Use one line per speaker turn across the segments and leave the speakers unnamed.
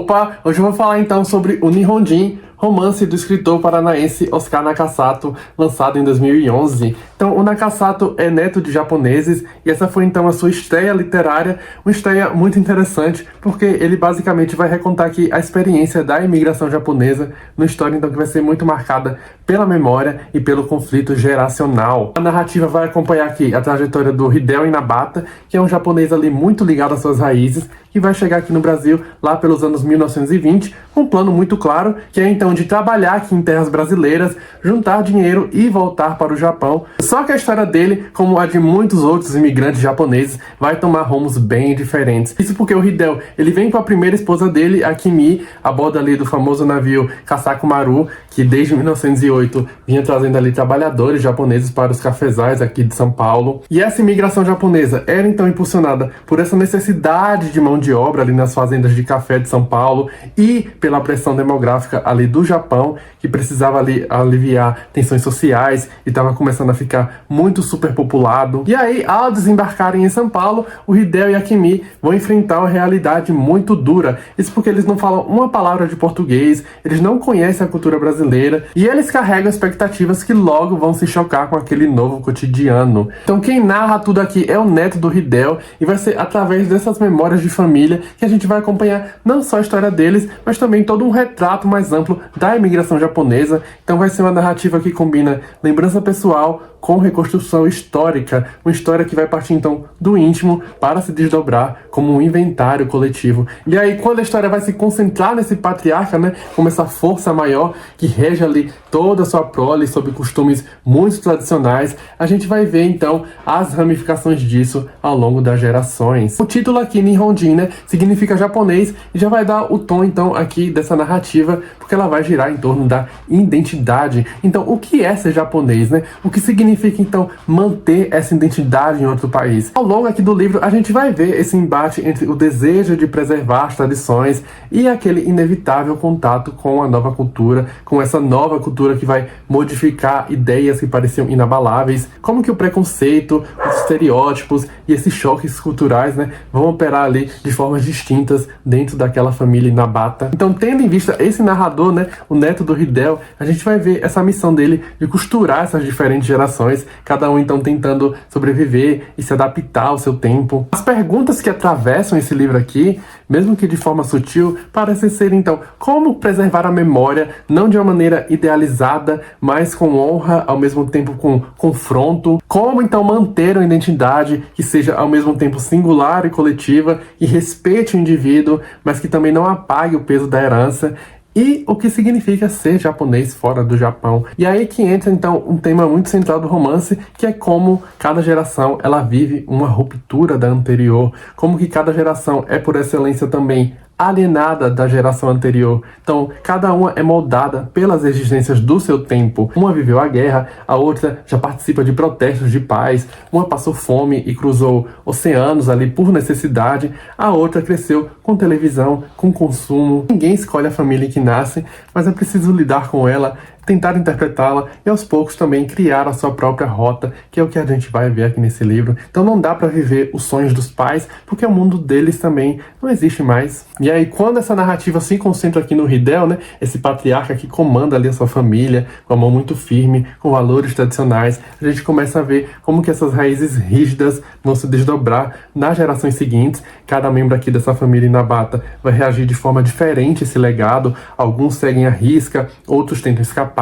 Opa, hoje eu vou falar então sobre o Nihonjin, romance do escritor paranaense Oscar Nakasato, lançado em 2011. Então, o Nakasato é neto de japoneses e essa foi então a sua estreia literária, uma estreia muito interessante, porque ele basicamente vai recontar aqui a experiência da imigração japonesa, numa história então que vai ser muito marcada pela memória e pelo conflito geracional. A narrativa vai acompanhar aqui a trajetória do Hideo Inabata, que é um japonês ali muito ligado às suas raízes, que vai chegar aqui no Brasil lá pelos anos 1920, com um plano muito claro, que é então de trabalhar aqui em terras brasileiras, juntar dinheiro e voltar para o Japão. Só que a história dele, como a de muitos outros imigrantes japoneses, vai tomar rumos bem diferentes. Isso porque o Hideo, ele vem com a primeira esposa dele, a Kimi, a bordo ali do famoso navio Kasaku Maru, que desde 1908 vinha trazendo ali trabalhadores japoneses para os cafezais aqui de São Paulo. E essa imigração japonesa era então impulsionada por essa necessidade de mão de obra ali nas fazendas de café de São Paulo e pela pressão demográfica ali do Japão, que precisava ali aliviar tensões sociais e estava começando a ficar muito superpopulado. E aí, ao desembarcarem em São Paulo, o Hideo e a Kimi vão enfrentar uma realidade muito dura. Isso porque eles não falam uma palavra de português, eles não conhecem a cultura brasileira e eles carregam expectativas que logo vão se chocar com aquele novo cotidiano. Então quem narra tudo aqui é o neto do Hideo e vai ser através dessas memórias de família que a gente vai acompanhar não só a história deles, mas também todo um retrato mais amplo da imigração japonesa. Então vai ser uma narrativa que combina lembrança pessoal com reconstrução histórica, uma história que vai partir então do íntimo para se desdobrar como um inventário coletivo. E aí quando a história vai se concentrar nesse patriarca, né, como essa força maior que rege ali toda a sua prole sob costumes muito tradicionais, a gente vai ver então as ramificações disso ao longo das gerações. O título aqui, Nihonjin, né, significa japonês e já vai dar o tom então aqui dessa narrativa, porque ela vai girar em torno da identidade. Então o que é ser japonês, né? O que significa então manter essa identidade em outro país? Ao longo aqui do livro a gente vai ver esse embate entre o desejo de preservar as tradições e aquele inevitável contato com a nova cultura, com essa nova cultura que vai modificar ideias que pareciam inabaláveis, como que o preconceito, os estereótipos e esses choques culturais, né, vão operar ali de formas distintas dentro daquela família Inabata. Então, tendo em vista esse narrador, né, o neto do Hideo, a gente vai ver essa missão dele de costurar essas diferentes gerações, cada um então tentando sobreviver e se adaptar ao seu tempo. As perguntas que atravessam esse livro aqui, mesmo que de forma sutil, parecem ser então como preservar a memória, não de uma maneira idealizada, mas com honra, ao mesmo tempo com confronto, como então manter uma identidade que seja ao mesmo tempo singular e coletiva, e respeite o indivíduo, mas que também não apague o peso da herança, e o que significa ser japonês fora do Japão. E aí que entra então um tema muito central do romance, que é como cada geração ela vive uma ruptura da anterior, como que cada geração é por excelência também alienada da geração anterior. Então, cada uma é moldada pelas exigências do seu tempo. Uma viveu a guerra, a outra já participa de protestos de paz, uma passou fome e cruzou oceanos ali por necessidade, a outra cresceu com televisão, com consumo. Ninguém escolhe a família que nasce, mas é preciso lidar com ela, tentar interpretá-la e aos poucos também criar a sua própria rota, que é o que a gente vai ver aqui nesse livro. Então não dá para viver os sonhos dos pais, porque o mundo deles também não existe mais. E aí quando essa narrativa se concentra aqui no Hideo, né, esse patriarca que comanda ali a sua família, com a mão muito firme, com valores tradicionais, a gente começa a ver como que essas raízes rígidas vão se desdobrar nas gerações seguintes. Cada membro aqui dessa família Inabata vai reagir de forma diferente a esse legado. Alguns seguem à risca, outros tentam escapar,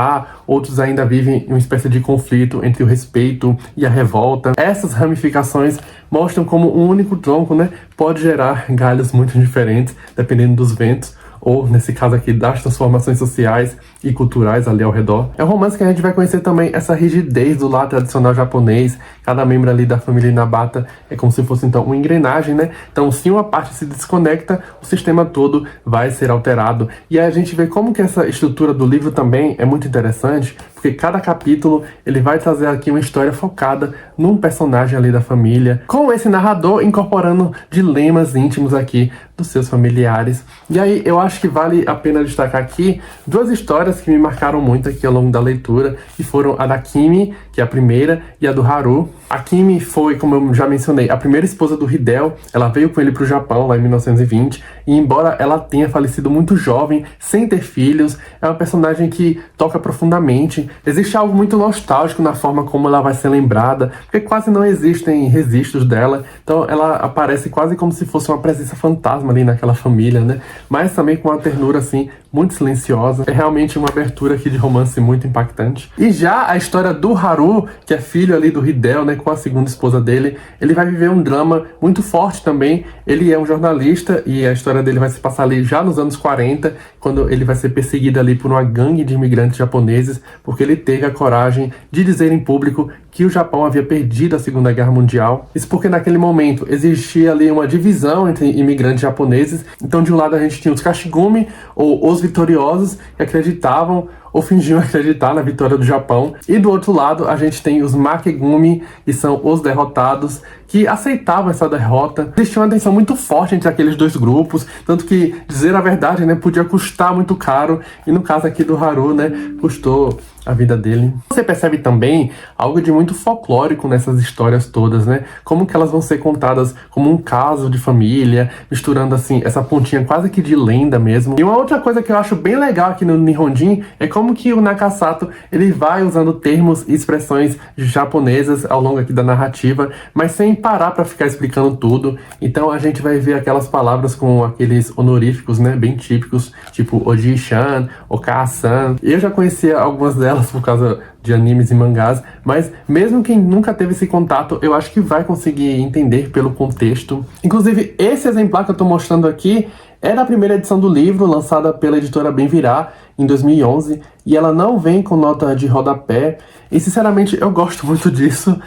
outros ainda vivem uma espécie de conflito entre o respeito e a revolta. Essas ramificações mostram como um único tronco, né, pode gerar galhos muito diferentes, dependendo dos ventos, ou nesse caso aqui das transformações sociais e culturais ali ao redor. É um romance que a gente vai conhecer também essa rigidez do lar tradicional japonês. Cada membro ali da família Inabata é como se fosse então uma engrenagem, né? Então se uma parte se desconecta, o sistema todo vai ser alterado. E aí a gente vê como que essa estrutura do livro também é muito interessante, porque cada capítulo ele vai trazer aqui uma história focada num personagem ali da família, com esse narrador incorporando dilemas íntimos aqui dos seus familiares. E aí eu acho que vale a pena destacar aqui duas histórias que me marcaram muito aqui ao longo da leitura, que foram a da Kimi, que é a primeira, e a do Haru. A Kimi foi, como eu já mencionei, a primeira esposa do Hideo. Ela veio com ele para o Japão lá em 1920, e embora ela tenha falecido muito jovem, sem ter filhos, é uma personagem que toca profundamente. Existe algo muito nostálgico na forma como ela vai ser lembrada, porque quase não existem registros dela, então ela aparece quase como se fosse uma presença fantasma ali naquela família, né? Mas também com uma ternura assim muito silenciosa. É realmente uma abertura aqui de romance muito impactante. E já a história do Haru, que é filho ali do Hideo, né, com a segunda esposa dele, ele vai viver um drama muito forte também. Ele é um jornalista e a história dele vai se passar ali já nos anos 40, quando ele vai ser perseguido ali por uma gangue de imigrantes japoneses, porque ele teve a coragem de dizer em público que o Japão havia perdido a Segunda Guerra Mundial. Isso porque naquele momento existia ali uma divisão entre imigrantes japoneses. Então de um lado a gente tinha os Kashigumi, ou os vitoriosos, que acreditavam ou fingiam acreditar na vitória do Japão. E do outro lado a gente tem os Makegumi, que são os derrotados, que aceitavam essa derrota. Existia uma tensão muito forte entre aqueles dois grupos, tanto que, dizer a verdade, né, podia custar muito caro, e no caso aqui do Haru, né, custou a vida dele. Você percebe também algo de muito folclórico nessas histórias todas, né? Como que elas vão ser contadas como um caso de família, misturando assim essa pontinha quase que de lenda mesmo. E uma outra coisa que eu acho bem legal aqui no Nihonjin é como que o Nakasato ele vai usando termos e expressões japonesas ao longo aqui da narrativa, mas sem parar para ficar explicando tudo. Então a gente vai ver aquelas palavras com aqueles honoríficos, né, bem típicos, tipo Oji-chan, Okaa-san. Eu já conhecia algumas delas por causa de animes e mangás, mas mesmo quem nunca teve esse contato, eu acho que vai conseguir entender pelo contexto. Inclusive, esse exemplar que eu tô mostrando aqui é da primeira edição do livro, lançada pela editora Bem Virá, em 2011, e ela não vem com nota de rodapé, e sinceramente eu gosto muito disso.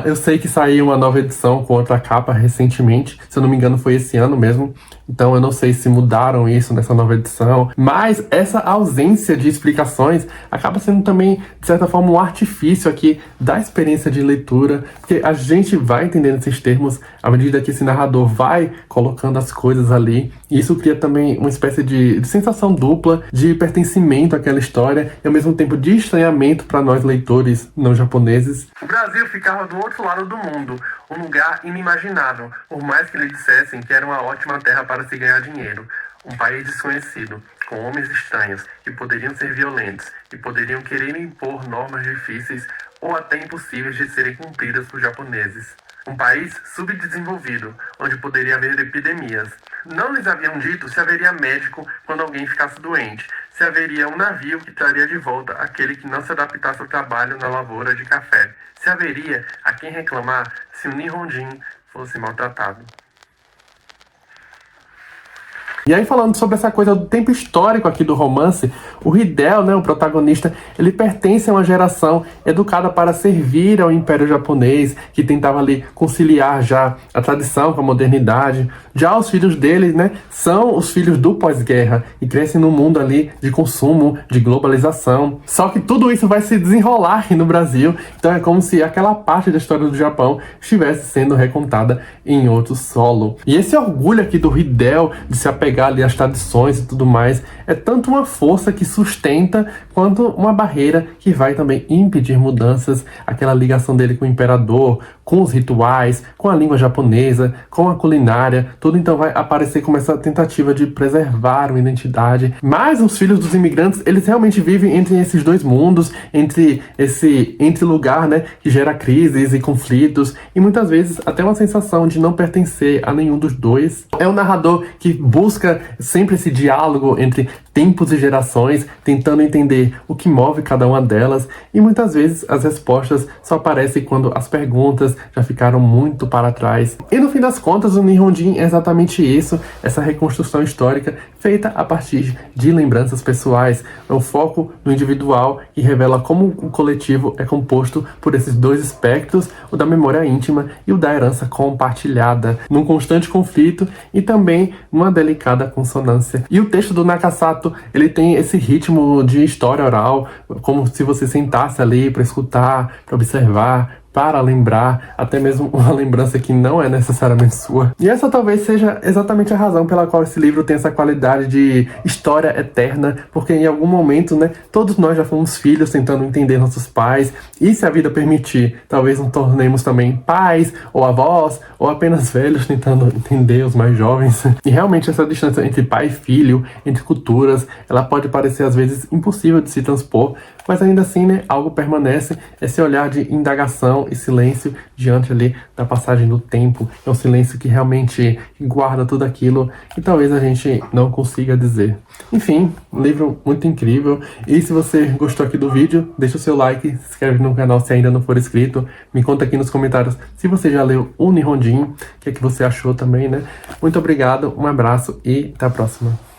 Eu sei que saiu uma nova edição com outra capa recentemente, se eu não me engano foi esse ano mesmo, então eu não sei se mudaram isso nessa nova edição, mas essa ausência de explicações acaba sendo também, de certa forma, um artifício aqui da experiência de leitura, porque a gente vai entendendo esses termos à medida que esse narrador vai colocando as coisas ali, e isso cria também uma espécie de sensação dupla de pertencimento àquela história e ao mesmo tempo de estranhamento para nós leitores não japoneses. O Brasil ficava do outro lado do mundo, um lugar inimaginável, por mais que lhe dissessem que era uma ótima terra para se ganhar dinheiro. Um país desconhecido, com homens estranhos, que poderiam ser violentos, que poderiam querer impor normas difíceis ou até impossíveis de serem cumpridas por japoneses. Um país subdesenvolvido, onde poderia haver epidemias. Não lhes haviam dito se haveria médico quando alguém ficasse doente, se haveria um navio que traria de volta aquele que não se adaptasse ao trabalho na lavoura de café, se haveria a quem reclamar se o Nihonjin fosse maltratado. E aí, falando sobre essa coisa do tempo histórico aqui do romance, o Hideo, né, o protagonista, ele pertence a uma geração educada para servir ao Império Japonês, que tentava ali conciliar já a tradição com a modernidade. Já os filhos dele, né, são os filhos do pós-guerra e crescem num mundo ali de consumo, de globalização. Só que tudo isso vai se desenrolar aqui no Brasil, então é como se aquela parte da história do Japão estivesse sendo recontada em outro solo. E esse orgulho aqui do Hideo de se apegar ali as tradições e tudo mais, é tanto uma força que sustenta, quanto uma barreira que vai também impedir mudanças, aquela ligação dele com o imperador, com os rituais, com a língua japonesa, com a culinária, tudo então vai aparecer como essa tentativa de preservar uma identidade. Mas os filhos dos imigrantes, eles realmente vivem entre esses dois mundos, entre lugar, né, que gera crises e conflitos, e muitas vezes até uma sensação de não pertencer a nenhum dos dois. É um narrador que busca sempre esse diálogo entre tempos e gerações, tentando entender o que move cada uma delas, e muitas vezes as respostas só aparecem quando as perguntas já ficaram muito para trás. E no fim das contas, o Nihonjin é exatamente isso, essa reconstrução histórica feita a partir de lembranças pessoais. É um foco no individual que revela como o coletivo é composto por esses dois espectros, o da memória íntima e o da herança compartilhada, num constante conflito e também numa delicada consonância. E o texto do Nakasato Nakasato, ele tem esse ritmo de história oral, como se você sentasse ali para escutar, para observar, para lembrar, até mesmo uma lembrança que não é necessariamente sua. E essa talvez seja exatamente a razão pela qual esse livro tem essa qualidade de história eterna, porque em algum momento, né, todos nós já fomos filhos tentando entender nossos pais, e se a vida permitir, talvez nos tornemos também pais, ou avós, ou apenas velhos tentando entender os mais jovens. E realmente essa distância entre pai e filho, entre culturas, ela pode parecer às vezes impossível de se transpor, mas ainda assim, né, algo permanece, esse olhar de indagação e silêncio diante ali da passagem do tempo. É um silêncio que realmente guarda tudo aquilo que talvez a gente não consiga dizer. Enfim, um livro muito incrível. E se você gostou aqui do vídeo, deixa o seu like, se inscreve no canal se ainda não for inscrito. Me conta aqui nos comentários se você já leu o Nihonjin, o que é que você achou também, né? Muito obrigado, um abraço e até a próxima.